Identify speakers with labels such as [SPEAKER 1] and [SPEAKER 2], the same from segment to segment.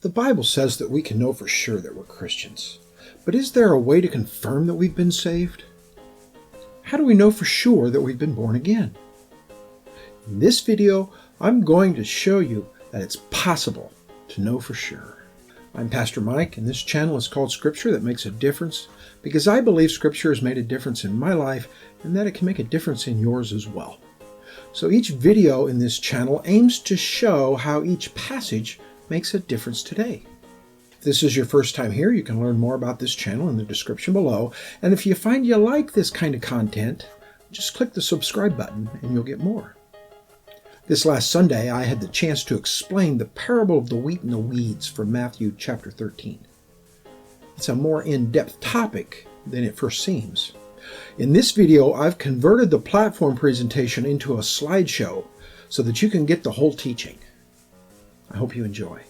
[SPEAKER 1] The Bible says that we can know for sure that we're Christians. But is there a way to confirm that we've been saved? How do we know for sure that we've been born again? In this video, I'm going to show you that it's possible to know for sure. I'm Pastor Mike, and this channel is called Scripture That Makes a Difference because I believe Scripture has made a difference in my life and that it can make a difference in yours as well. So each video in this channel aims to show how each passage makes a difference today. If this is your first time here, you can learn more about this channel in the description below. And if you find you like this kind of content, just click the subscribe button and you'll get more. This last Sunday, I had the chance to explain the parable of the wheat and the weeds from Matthew chapter 13. It's a more in-depth topic than it first seems. In this video, I've converted the platform presentation into a slideshow so that you can get the whole teaching. I hope you enjoy.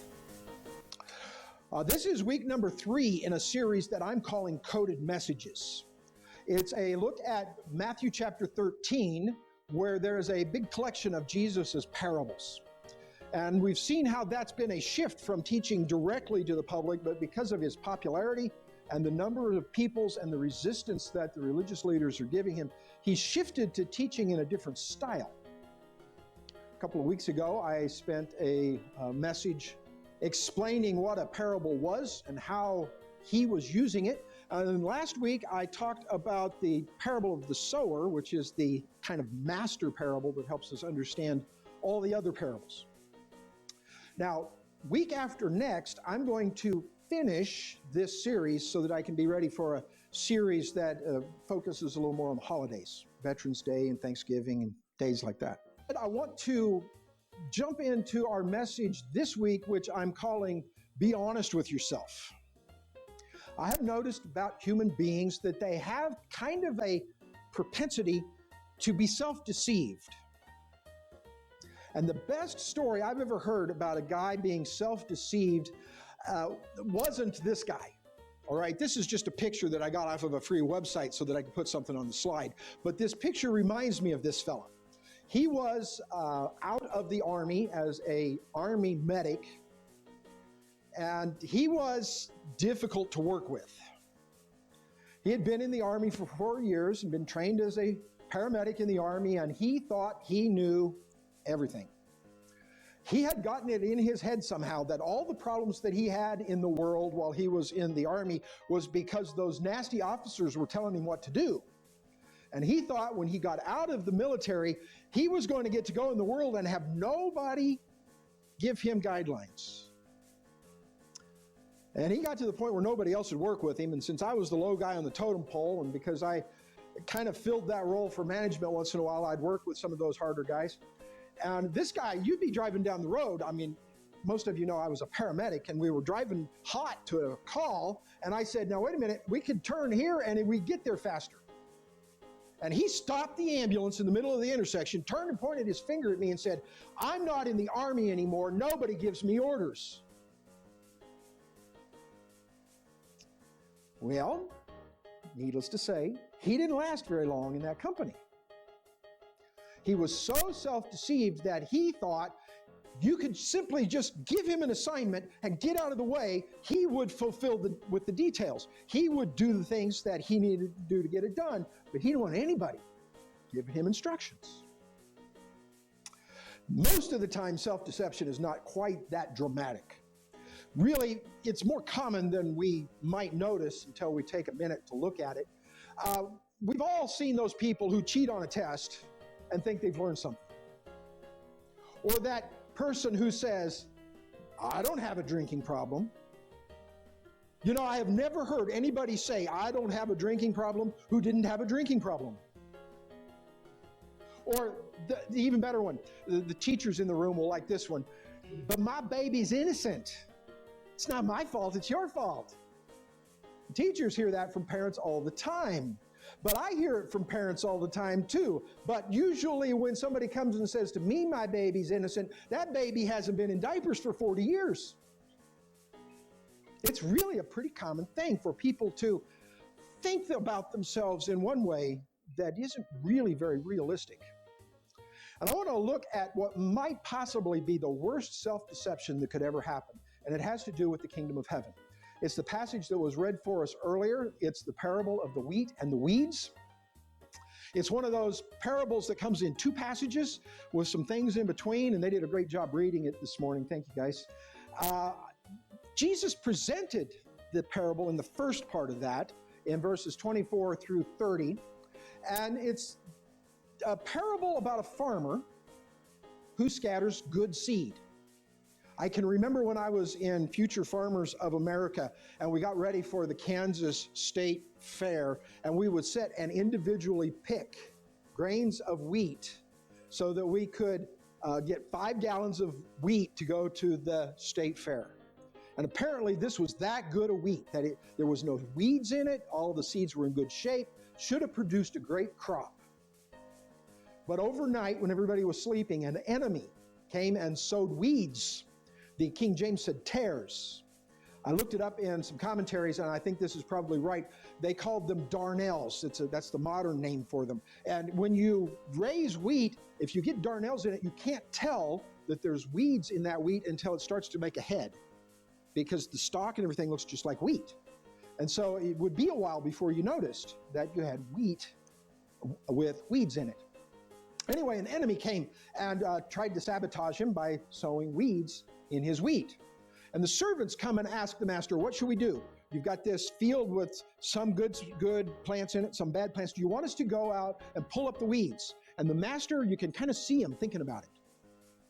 [SPEAKER 2] This is week number 3 in a series that I'm calling Coded Messages. It's a look at Matthew chapter 13, where there's a big collection of Jesus's parables. And we've seen how that's been a shift from teaching directly to the public, but because of his popularity and the number of peoples and the resistance that the religious leaders are giving him, he's shifted to teaching in a different style. A couple of weeks ago, I spent a message explaining what a parable was and how he was using it. And last week, I talked about the parable of the Sower, which is the kind of master parable that helps us understand all the other parables. Now, week after next, I'm going to finish this series so that I can be ready for a series that focuses a little more on the holidays, Veterans Day and Thanksgiving and days like that. I want to jump into our message this week, which I'm calling Be Honest with Yourself. I have noticed about human beings that they have kind of a propensity to be self-deceived. And the best story I've ever heard about a guy being self-deceived wasn't this guy. All right, this is just a picture that I got off of a free website so that I could put something on the slide. But this picture reminds me of this fella. He was out of the Army as an Army medic, and he was difficult to work with. He had been in the Army for 4 years and been trained as a paramedic in the Army, and he thought he knew everything. He had gotten it in his head somehow that all the problems that he had in the world while he was in the Army was because those nasty officers were telling him what to do. And he thought when he got out of the military, he was going to get to go in the world and have nobody give him guidelines. And he got to the point where nobody else would work with him. And since I was the low guy on the totem pole, and because I kind of filled that role for management once in a while, I'd work with some of those harder guys. And this guy, you'd be driving down the road. I mean, most of you know I was a paramedic, and we were driving hot to a call. And I said, now, wait a minute, we could turn here and we get there faster. And he stopped the ambulance in the middle of the intersection, turned and pointed his finger at me and said, I'm not in the Army anymore. Nobody gives me orders. Well, needless to say, he didn't last very long in that company. He was so self-deceived that he thought you could simply just give him an assignment and get out of the way. He would fulfill with the details. He would do the things that he needed to do to get it done, but he didn't want anybody giving him instructions. Most of the time, self-deception is not quite that dramatic. Really, it's more common than we might notice until we take a minute to look at it. We've all seen those people who cheat on a test and think they've learned something. Or that person who says, I don't have a drinking problem. You know, I have never heard anybody say, I don't have a drinking problem, who didn't have a drinking problem. Or the even better one, the teachers in the room will like this one, but my baby's innocent. It's not my fault, it's your fault. Teachers hear that from parents all the time. But I hear it from parents all the time too. But usually when somebody comes and says to me, my baby's innocent, that baby hasn't been in diapers for 40 years. It's really a pretty common thing for people to think about themselves in one way that isn't really very realistic. And I want to look at what might possibly be the worst self-deception that could ever happen. and it has to do with the kingdom of heaven. It's the passage that was read for us earlier. It's the parable of the wheat and the weeds. It's one of those parables that comes in two passages with some things in between, and they did a great job reading it this morning. Thank you, guys. Jesus presented the parable in the first part of that, in verses 24 through 30, and it's a parable about a farmer who scatters good seed. I can remember when I was in Future Farmers of America and we got ready for the Kansas State Fair, and we would sit and individually pick grains of wheat so that we could get 5 gallons of wheat to go to the state fair. And apparently this was that good a wheat that there was no weeds in it, all the seeds were in good shape, should have produced a great crop. But overnight, when everybody was sleeping, an enemy came and sowed weeds. The King James said tares. I looked it up in some commentaries, and I think this is probably right. They called them darnels. That's the modern name for them. And when you raise wheat, if you get darnels in it, you can't tell that there's weeds in that wheat until it starts to make a head, because the stalk and everything looks just like wheat. And so it would be a while before you noticed that you had wheat with weeds in it. Anyway, an enemy came and tried to sabotage him by sowing weeds in his wheat. And the servants come and ask the master, what should we do? You've got this field with some good plants in it, some bad plants. Do you want us to go out and pull up the weeds? And the master, you can kind of see him thinking about it.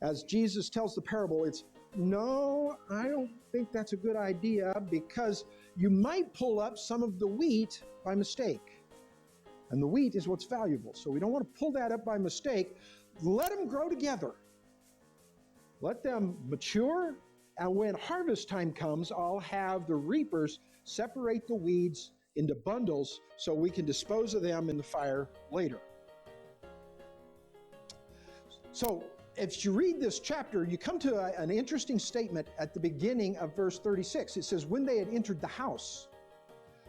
[SPEAKER 2] As Jesus tells the parable, it's, no, I don't think that's a good idea, because you might pull up some of the wheat by mistake. And the wheat is what's valuable. So we don't want to pull that up by mistake. Let them grow together. Let them mature. And when harvest time comes, I'll have the reapers separate the weeds into bundles so we can dispose of them in the fire later. So if you read this chapter, you come to an interesting statement at the beginning of verse 36. It says, when they had entered the house.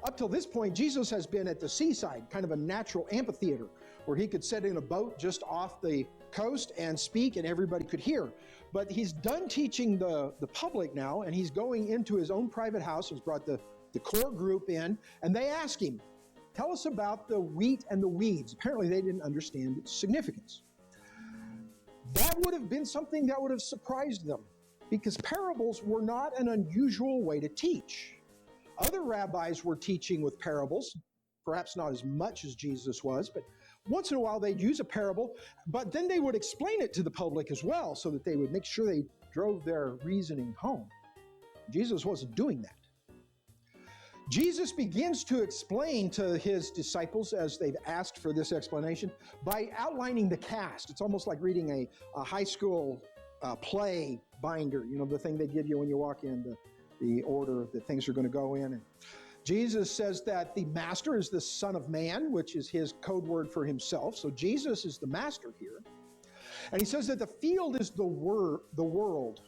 [SPEAKER 2] Up till this point, Jesus has been at the seaside, kind of a natural amphitheater, where he could sit in a boat just off the coast and speak, and everybody could hear. But he's done teaching the public now, and he's going into his own private house. He's brought the core group in, and they ask him, tell us about the wheat and the weeds. Apparently they didn't understand its significance. That would have been something that would have surprised them, because parables were not an unusual way to teach. Other rabbis were teaching with parables, perhaps not as much as Jesus was, but once in a while they'd use a parable, but then they would explain it to the public as well, so that they would make sure they drove their reasoning home. Jesus wasn't doing that. Jesus begins to explain to his disciples, as they've asked for this explanation, by outlining the cast. It's almost like reading a high school play binder, the thing they give you when you walk in, the order that things are going to go in. And Jesus says that the master is the Son of Man, which is his code word for himself. So Jesus is the master here. And he says that the field is the world.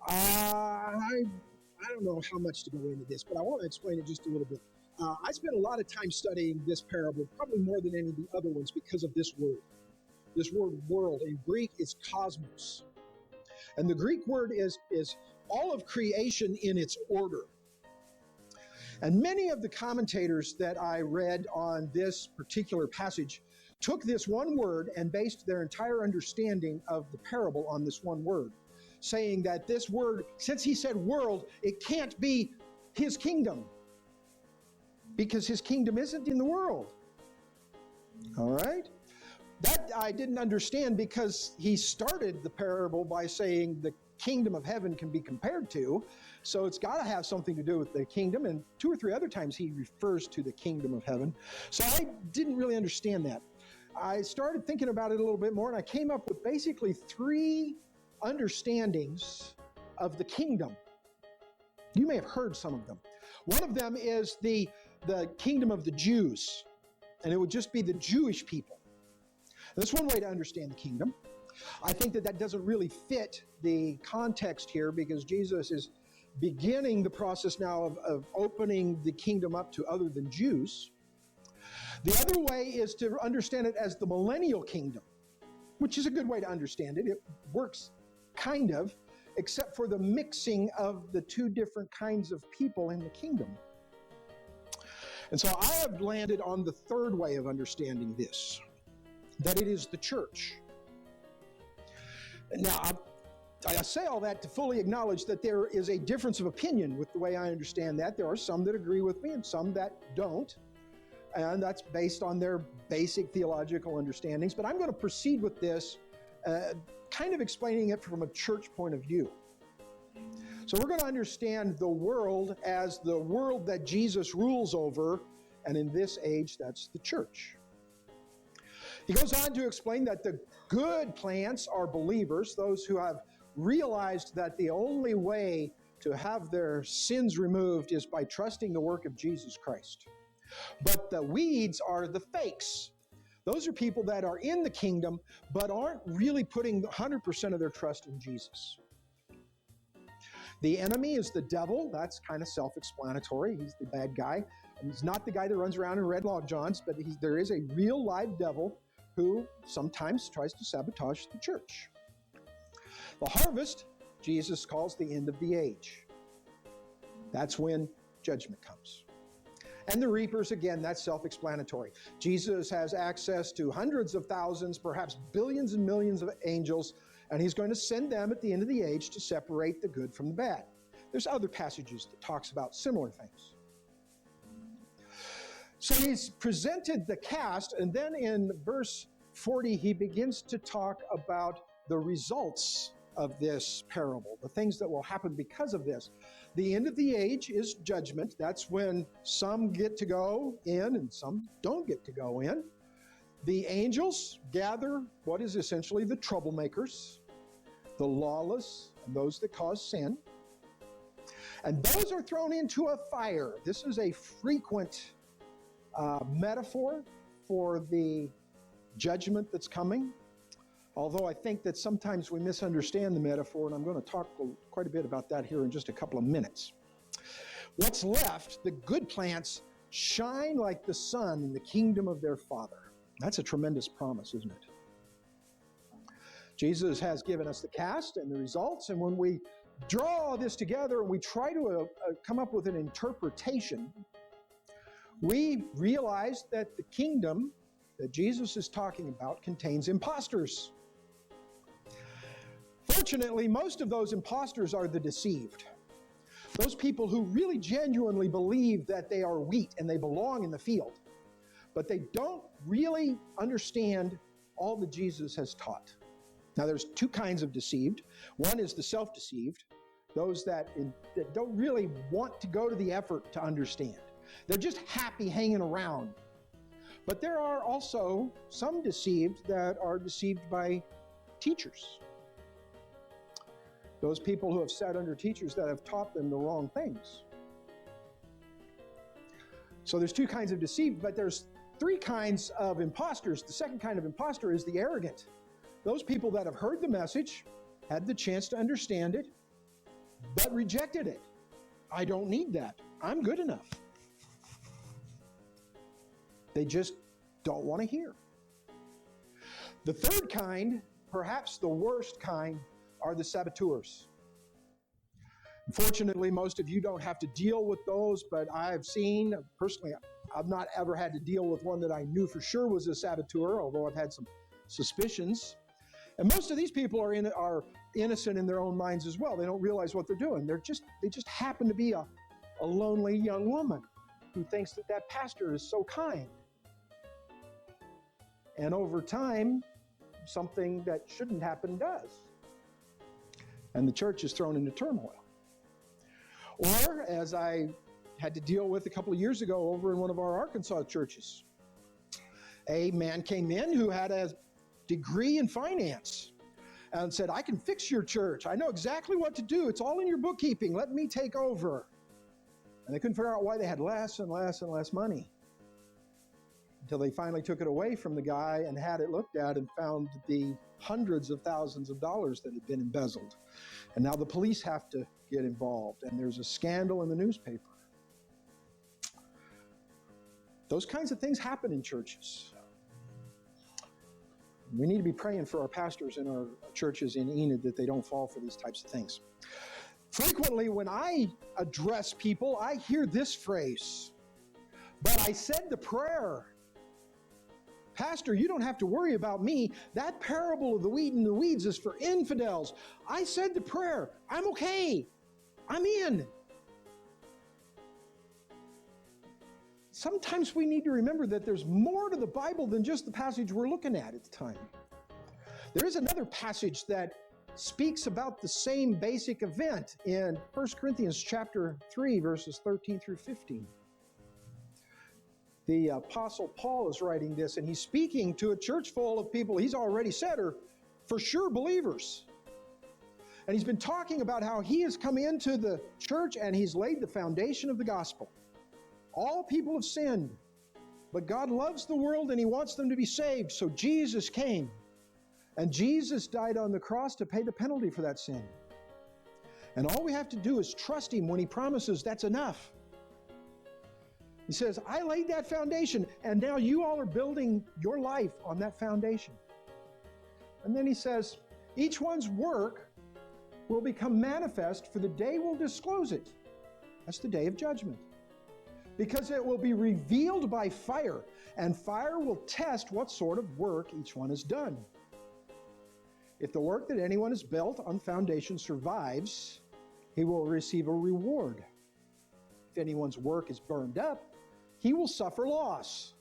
[SPEAKER 2] I don't know how much to go into this, but I want to explain it just a little bit. I spent a lot of time studying this parable, probably more than any of the other ones, because of this word. This word world. In Greek, it's cosmos. And the Greek word is all of creation in its order. And many of the commentators that I read on this particular passage took this one word and based their entire understanding of the parable on this one word, saying that this word, since he said world, it can't be his kingdom, because his kingdom isn't in the world. All right? That I didn't understand, because he started the parable by saying the kingdom of heaven can be compared to, so it's got to have something to do with the kingdom, and 2 or 3 other times he refers to the kingdom of heaven. So I didn't really understand that. I started thinking about it a little bit more, and I came up with basically 3 understandings of the kingdom. You may have heard some of them. One of them is the kingdom of the Jews, and it would just be the Jewish people. That's one way to understand the kingdom. I think that doesn't really fit the context here, because Jesus is beginning the process now of opening the kingdom up to other than Jews. The other way is to understand it as the millennial kingdom, which is a good way to understand it. It works kind of. except for the mixing of the two different kinds of people in the kingdom. And so I have landed on the third way of understanding this, that it is the church. Now, I say all that to fully acknowledge that there is a difference of opinion with the way I understand that. There are some that agree with me and some that don't. And that's based on their basic theological understandings. But I'm going to proceed with this, kind of explaining it from a church point of view. So we're going to understand the world as the world that Jesus rules over, and in this age, that's the church. He goes on to explain that the good plants are believers, those who have realized that the only way to have their sins removed is by trusting the work of Jesus Christ. But the weeds are the fakes. Those are people that are in the kingdom, but aren't really putting 100% of their trust in Jesus. The enemy is the devil. That's kind of self-explanatory. He's the bad guy. And he's not the guy that runs around in red log johns, but there is a real live devil who sometimes tries to sabotage the church. The harvest, Jesus calls the end of the age. That's when judgment comes. And the reapers, again, that's self-explanatory. Jesus has access to hundreds of thousands, perhaps billions and millions of angels, and he's going to send them at the end of the age to separate the good from the bad. There's other passages that talks about similar things. So he's presented the cast, and then in verse 40, he begins to talk about the results of this parable, the things that will happen because of this. The end of the age is judgment. That's when some get to go in and some don't get to go in. The angels gather what is essentially the troublemakers, the lawless, and those that cause sin. And those are thrown into a fire. This is a frequent metaphor for the judgment that's coming. Although I think that sometimes we misunderstand the metaphor, and I'm going to talk quite a bit about that here in just a couple of minutes. What's left, the good plants, shine like the sun in the kingdom of their Father. That's a tremendous promise, isn't it? Jesus has given us the cast and the results, and when we draw this together and we try to come up with an interpretation, we realize that the kingdom that Jesus is talking about contains imposters. Fortunately, most of those imposters are the deceived. Those people who really genuinely believe that they are wheat and they belong in the field, but they don't really understand all that Jesus has taught. Now, there's two kinds of deceived. One is the self-deceived, those that don't really want to go to the effort to understand. They're just happy hanging around. But there are also some deceived that are deceived by teachers. Those people who have sat under teachers that have taught them the wrong things. So there's two kinds of deceived, but there's three kinds of imposters. The second kind of imposter is the arrogant. Those people that have heard the message, had the chance to understand it, but rejected it. I don't need that. I'm good enough. They just don't want to hear. The third kind, perhaps the worst kind, are the saboteurs. Unfortunately, most of you don't have to deal with those, but I've seen, personally, I've not ever had to deal with one that I knew for sure was a saboteur, although I've had some suspicions. And most of these people are innocent in their own minds as well. They don't realize what they're doing. They just happen to be a lonely young woman who thinks that pastor is so kind. And over time, something that shouldn't happen does. And the church is thrown into turmoil. Or, as I had to deal with a couple of years ago over in one of our Arkansas churches, a man came in who had a degree in finance and said, I can fix your church. I know exactly what to do. It's all in your bookkeeping. Let me take over. And they couldn't figure out why they had less and less and less money, until they finally took it away from the guy and had it looked at and found the hundreds of thousands of dollars that had been embezzled. And now the police have to get involved, and there's a scandal in the newspaper. Those kinds of things happen in churches. We need to be praying for our pastors in our churches in Enid that they don't fall for these types of things. Frequently, when I address people, I hear this phrase, "But I said the prayer." Pastor, you don't have to worry about me. That parable of the wheat and the weeds is for infidels. I said the prayer. I'm okay. I'm in. Sometimes we need to remember that there's more to the Bible than just the passage we're looking at the time. There is another passage that speaks about the same basic event in 1 Corinthians chapter 3, verses 13 through 15. The Apostle Paul is writing this, and he's speaking to a church full of people he's already said are for sure believers. And he's been talking about how he has come into the church and he's laid the foundation of the gospel. All people have sinned, but God loves the world and He wants them to be saved. So Jesus came, and Jesus died on the cross to pay the penalty for that sin. And all we have to do is trust Him when He promises that's enough. He says, I laid that foundation, and now you all are building your life on that foundation. And then He says, each one's work will become manifest, for the day will disclose it. That's the day of judgment. Because it will be revealed by fire, and fire will test what sort of work each one has done. If the work that anyone has built on foundation survives, he will receive a reward. If anyone's work is burned up, he will suffer loss,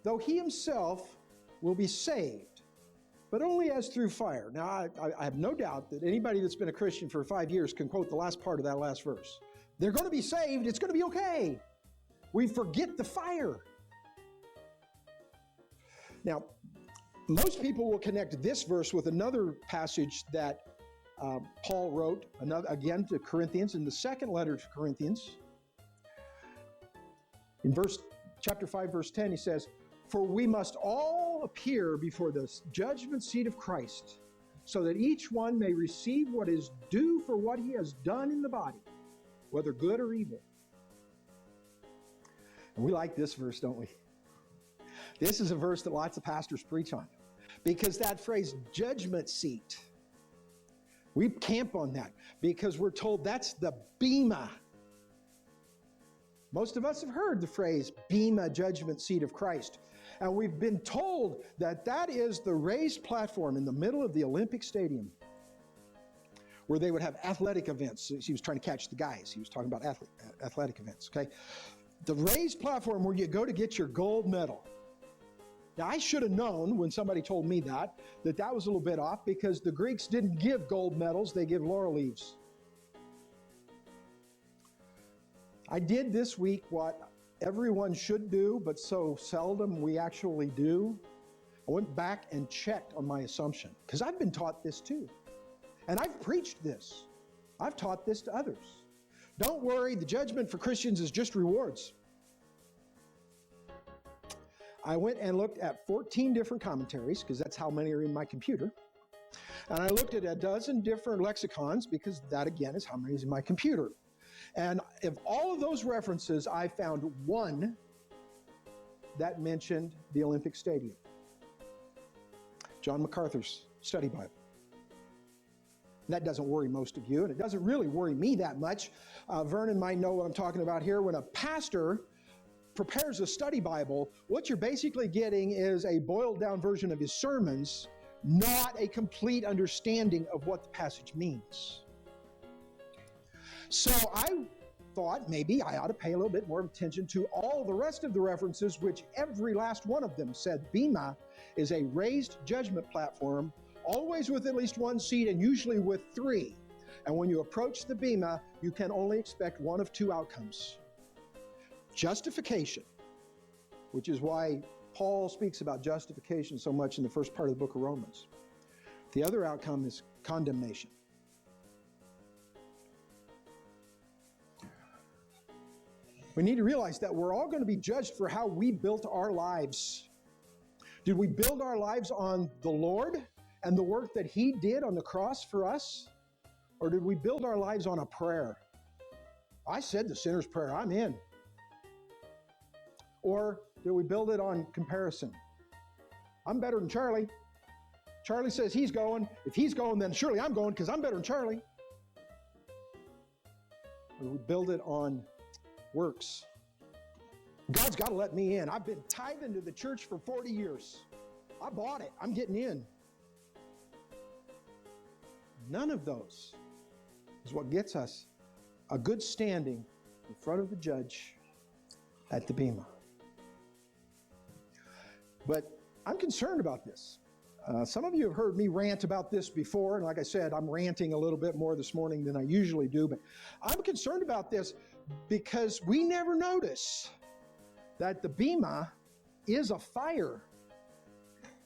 [SPEAKER 2] though he himself will be saved, but only as through fire. Now, I have no doubt that anybody that's been a Christian for 5 years can quote the last part of that last verse. They're going to be saved. It's going to be okay. We forget the fire. Now, most people will connect this verse with another passage that Paul wrote, again to Corinthians, in the second letter to Corinthians. In chapter 5, verse 10, he says, "For we must all appear before the judgment seat of Christ, so that each one may receive what is due for what he has done in the body, whether good or evil." And we like this verse, don't we? This is a verse that lots of pastors preach on, because that phrase, judgment seat, we camp on that because we're told that's the bema. Most of us have heard the phrase bema, judgment seat of Christ. And we've been told that that is the raised platform in the middle of the Olympic Stadium, where they would have athletic events. He was trying to catch the guys. He was talking about athletic events, okay? The raised platform where you go to get your gold medal. Now, I should have known when somebody told me that was a little bit off, because the Greeks didn't give gold medals, they give laurel leaves. I did this week what everyone should do, but so seldom we actually do. I went back and checked on my assumption, because I've been taught this too. And I've preached this. I've taught this to others. Don't worry, the judgment for Christians is just rewards. I went and looked at 14 different commentaries, because that's how many are in my computer. And I looked at a dozen different lexicons, because that again is how many is in my computer. And of all of those references, I found one that mentioned the Olympic Stadium. John MacArthur's study Bible. That doesn't worry most of you, and it doesn't really worry me that much. Vernon might know what I'm talking about here. When a pastor prepares a study Bible, what you're basically getting is a boiled down version of his sermons, not a complete understanding of what the passage means. So I thought maybe I ought to pay a little bit more attention to all the rest of the references, which every last one of them said bema is a raised judgment platform, always with at least one seat and usually with three. And when you approach the bema, you can only expect one of two outcomes. Justification, which is why Paul speaks about justification so much in the first part of the book of Romans. The other outcome is condemnation. We need to realize that we're all going to be judged for how we built our lives. Did we build our lives on the Lord and the work that He did on the cross for us? Or did we build our lives on a prayer? I said the sinner's prayer, I'm in. Or did we build it on comparison? I'm better than Charlie. Charlie says he's going. If he's going, then surely I'm going because I'm better than Charlie. We build it on works. God's got to let me in. I've been tithing to the church for 40 years. I bought it. I'm getting in. None of those is what gets us a good standing in front of the judge at the bema. But I'm concerned about this. Some of you have heard me rant about this before, and like I said, I'm ranting a little bit more this morning than I usually do, but I'm concerned about this because we never notice that the bema is a fire,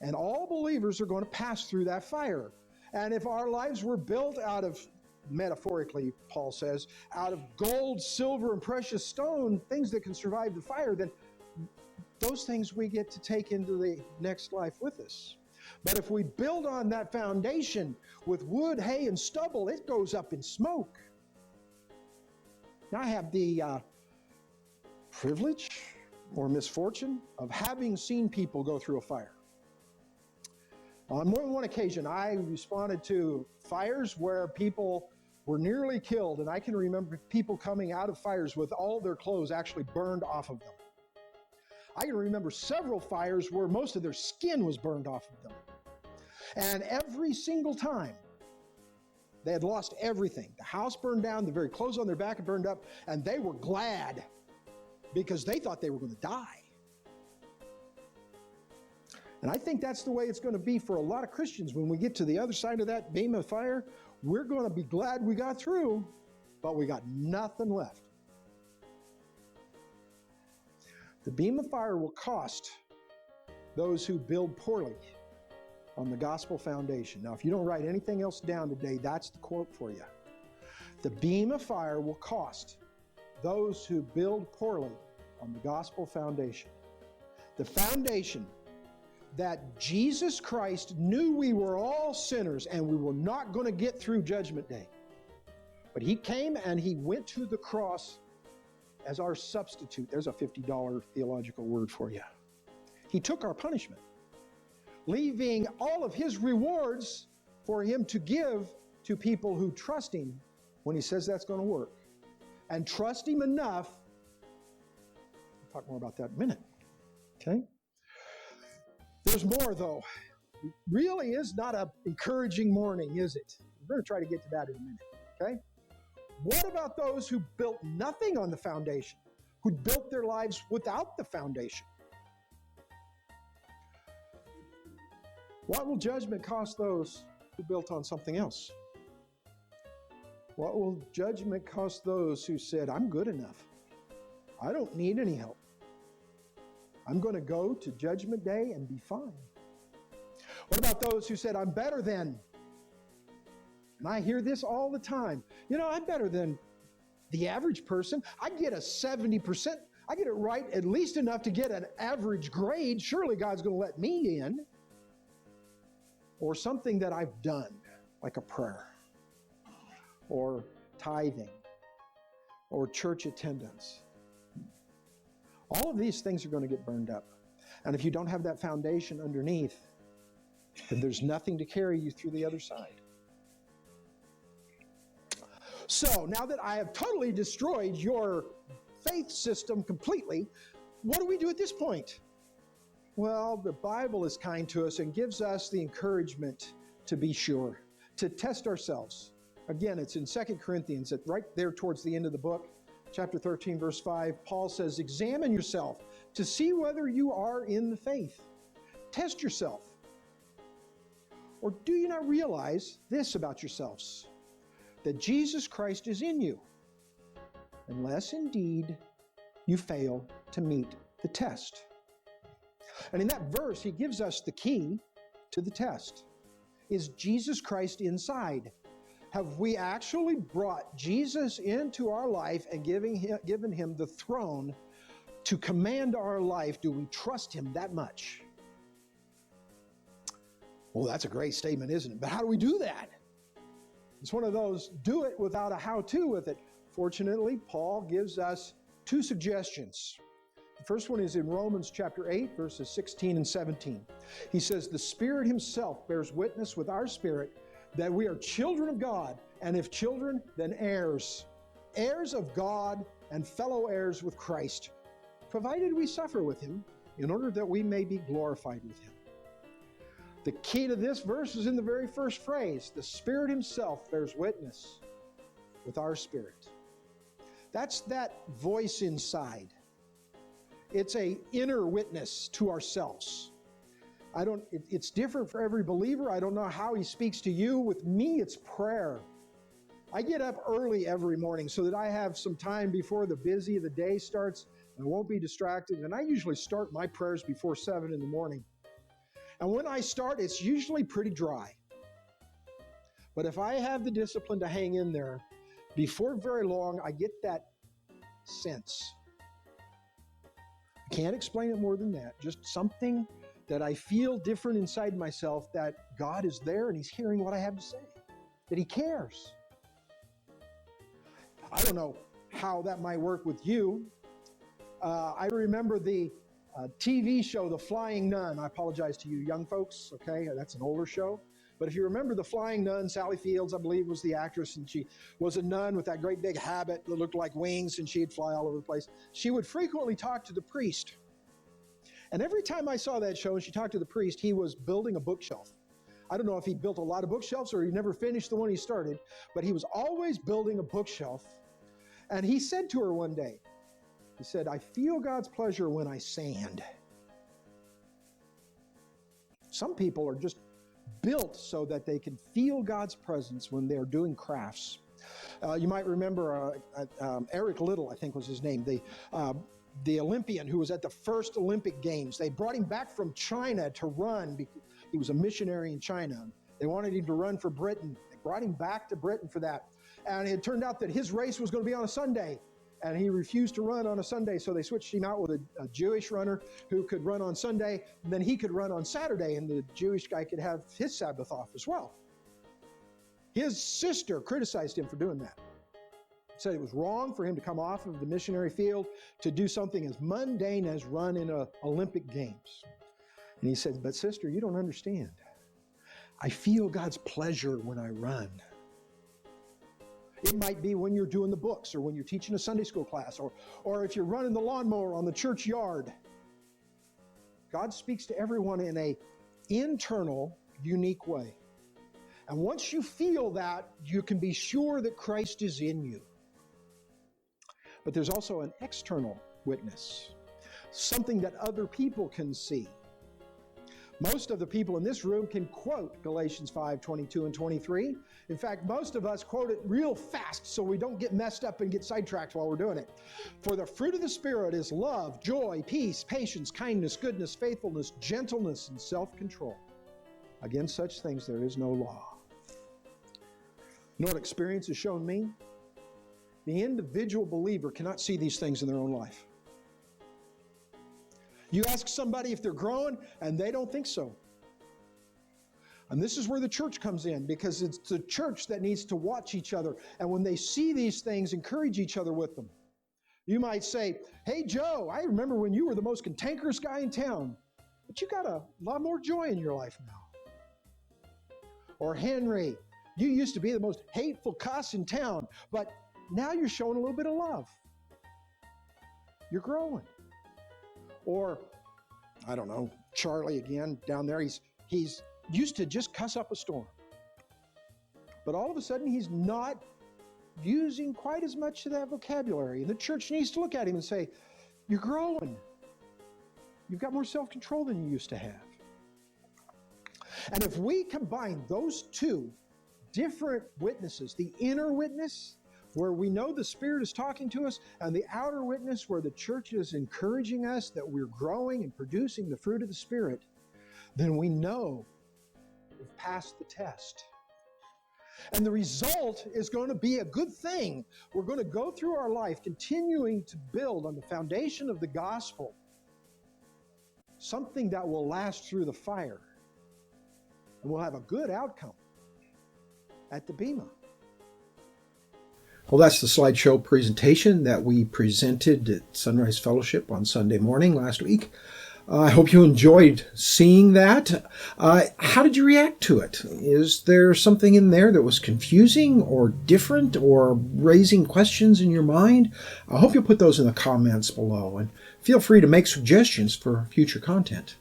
[SPEAKER 2] and all believers are going to pass through that fire. And if our lives were built out of, metaphorically, Paul says, out of gold, silver, and precious stone, things that can survive the fire, then those things we get to take into the next life with us. But if we build on that foundation with wood, hay, and stubble, it goes up in smoke. Now, I have the privilege or misfortune of having seen people go through a fire. On more than one occasion, I responded to fires where people were nearly killed, and I can remember people coming out of fires with all their clothes actually burned off of them. I can remember several fires where most of their skin was burned off of them. And every single time, they had lost everything. The house burned down, the very clothes on their back had burned up, and they were glad because they thought they were going to die. And I think that's the way it's going to be for a lot of Christians. When we get to the other side of that beam of fire, we're going to be glad we got through, but we got nothing left. The beam of fire will cost those who build poorly on the gospel foundation. Now, if you don't write anything else down today, that's the quote for you. The beam of fire will cost those who build poorly on the gospel foundation. The foundation that Jesus Christ knew we were all sinners and we were not going to get through Judgment Day. But He came and He went to the cross as our substitute. There's a $50 theological word for you. He took our punishment, leaving all of His rewards for Him to give to people who trust Him when He says that's going to work. And trust Him enough. I'll talk more about that in a minute. Okay? There's more, though. It really is not an encouraging morning, is it? We're going to try to get to that in a minute, okay? What about those who built nothing on the foundation, who built their lives without the foundation? What will judgment cost those who built on something else? What will judgment cost those who said, I'm good enough. I don't need any help. I'm going to go to Judgment Day and be fine. What about those who said, I'm better than? And I hear this all the time. You know, I'm better than the average person. I get a 70%. I get it right at least enough to get an average grade. Surely God's going to let me in. Or something that I've done, like a prayer, or tithing, or church attendance. All of these things are going to get burned up. And if you don't have that foundation underneath, then there's nothing to carry you through the other side. So, now that I have totally destroyed your faith system completely, what do we do at this point? Well, the Bible is kind to us and gives us the encouragement to be sure, to test ourselves. Again, it's in 2 Corinthians, right there towards the end of the book. Chapter 13, verse 5, Paul says, examine yourself to see whether you are in the faith. Test yourself. Or do you not realize this about yourselves, that Jesus Christ is in you, unless indeed you fail to meet the test? And in that verse, he gives us the key to the test. Is Jesus Christ inside? Have we actually brought Jesus into our life and given him the throne to command our life? Do we trust him that much? Well, that's a great statement, isn't it? But how do we do that? It's one of those, do it without a how-to with it. Fortunately, Paul gives us two suggestions. The first one is in Romans chapter 8, verses 16 and 17. He says, "The Spirit himself bears witness with our spirit that we are children of God, and if children, then heirs, heirs of God and fellow heirs with Christ, provided we suffer with him, in order that we may be glorified with him." The key to this verse is in the very first phrase. The Spirit himself bears witness with our spirit. That's that voice inside. It's an inner witness to ourselves. It's different for every believer. I don't know how he speaks to you. With me, it's prayer. I get up early every morning so that I have some time before the busy of the day starts and I won't be distracted. And I usually start my prayers before 7 in the morning. And when I start, it's usually pretty dry. But if I have the discipline to hang in there, before very long, I get that sense. I can't explain it more than that. Just something that I feel different inside myself, that God is there and he's hearing what I have to say, that he cares. I don't know how that might work with you. I remember the TV show, The Flying Nun. I apologize to you young folks, okay? That's an older show. But if you remember The Flying Nun, Sally Fields, I believe, was the actress, and she was a nun with that great big habit that looked like wings, and she'd fly all over the place. She would frequently talk to the priest. And every time I saw that show and she talked to the priest, he was building a bookshelf. I don't know if he built a lot of bookshelves or he never finished the one he started, but he was always building a bookshelf. And he said to her one day, he said, "I feel God's pleasure when I sand." Some people are just built so that they can feel God's presence when they're doing crafts. You might remember Eric Little, I think was his name, the Olympian who was at the first Olympic Games. They brought him back from China to run because he was a missionary in China. They wanted him to run for Britain. They brought him back to Britain for that. And it turned out that his race was going to be on a Sunday. And he refused to run on a Sunday, so they switched him out with a Jewish runner who could run on Sunday, and then he could run on Saturday, and the Jewish guy could have his Sabbath off as well. His sister criticized him for doing that. Said it was wrong for him to come off of the missionary field to do something as mundane as run in an Olympic Games. And he said, "But sister, you don't understand. I feel God's pleasure when I run." It might be when you're doing the books or when you're teaching a Sunday school class or if you're running the lawnmower on the church yard. God speaks to everyone in an internal, unique way. And once you feel that, you can be sure that Christ is in you. But there's also an external witness, something that other people can see. Most of the people in this room can quote Galatians 5:22 and 23. In fact, most of us quote it real fast so we don't get messed up and get sidetracked while we're doing it. "For the fruit of the Spirit is love, joy, peace, patience, kindness, goodness, faithfulness, gentleness, and self-control. Against such things there is no law." You know what experience has shown me? The individual believer cannot see these things in their own life. You ask somebody if they're growing, and they don't think so. And this is where the church comes in, because it's the church that needs to watch each other. And when they see these things, encourage each other with them. You might say, "Hey, Joe, I remember when you were the most cantankerous guy in town, but you got a lot more joy in your life now." Or, "Henry, you used to be the most hateful cuss in town, but now you're showing a little bit of love. You're growing." Or, I don't know, Charlie again down there, he's used to just cuss up a storm. But all of a sudden, he's not using quite as much of that vocabulary. And the church needs to look at him and say, "You're growing. You've got more self-control than you used to have." And if we combine those two different witnesses, the inner witness, where we know the Spirit is talking to us, and the outer witness where the church is encouraging us that we're growing and producing the fruit of the Spirit, then we know we've passed the test. And the result is going to be a good thing. We're going to go through our life continuing to build on the foundation of the gospel, something that will last through the fire, and we'll have a good outcome at the Bema.
[SPEAKER 1] Well, that's the slideshow presentation that we presented at Sonrise Fellowship on Sunday morning last week. I hope you enjoyed seeing that. How did you react to it? Is there something in there that was confusing or different or raising questions in your mind? I hope you'll put those in the comments below, and feel free to make suggestions for future content.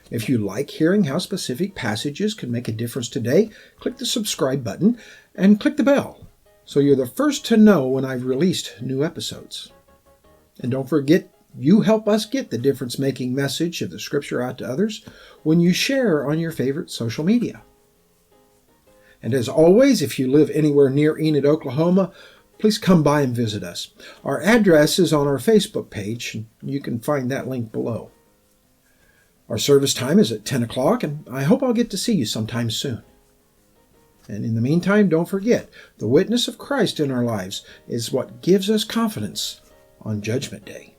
[SPEAKER 1] If you like hearing how specific passages can make a difference today, click the subscribe button and click the bell so you're the first to know when I've released new episodes. And don't forget, you help us get the difference-making message of the Scripture out to others when you share on your favorite social media. And as always, if you live anywhere near Enid, Oklahoma, please come by and visit us. Our address is on our Facebook page, and you can find that link below. Our service time is at 10 o'clock, and I hope I'll get to see you sometime soon. And in the meantime, don't forget, the witness of Christ in our lives is what gives us confidence on Judgment Day.